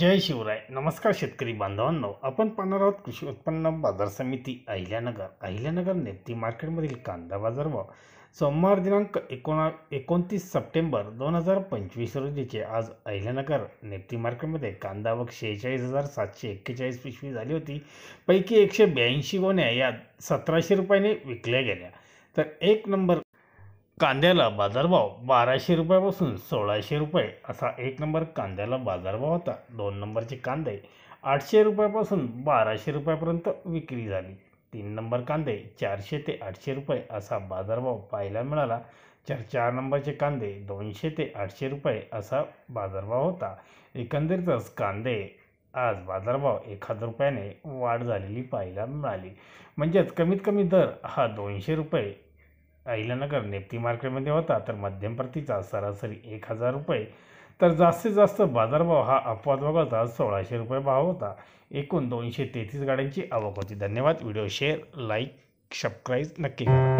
जय शिवराय. नमस्कार शेतकरी बांधवांनो, आपण पाहणार आहोत कृषी उत्पन्न बाजार समिती अहिल्यानगर नेप्ती मार्केटमधील कांदा बाजारभाव सोमवार दिनांक 29 सप्टेंबर 2025 रोजीचे. आज अहिल्यानगर नेप्ती मार्केटमध्ये कांदा आवक 46,741 पिशवी झाली होती. पैकी 182 गोण्या या 1700 रुपयाने विकल्या गेल्या. तर एक नंबर कांद्याला बाजारभाव 1200 रुपयापासून 1600 रुपये असा एक नंबर कांद्याला बाजारभाव होता. दोन नंबरचे कांदे 800 रुपयापासून 1200 रुपयापर्यंत विक्री झाली. तीन नंबर कांदे 400 ते 800 रुपये असा बाजारभाव पाहायला मिळाला. चार नंबरचे कांदे 200 ते 800 रुपये असा बाजारभाव होता. एकंदरीतच कांदे आज बाजारभाव 1000 रुपयाने वाढ झालेली पाहायला मिळाली. म्हणजेच कमीत कमी दर हा 200 रुपये अहिल्यानगर नेप्ती मार्केटमध्ये होता, तर मध्यम प्रतीचा सरासरी 1000 रुपये, तर जास्तीत जास्त बाजारभाव हा अपवाद वगळता 1600 रुपये भाव होता. एकूण 233 गाड्यांची आवक होती. धन्यवाद. व्हिडिओ शेअर, लाईक, सबस्क्राईब नक्की करा.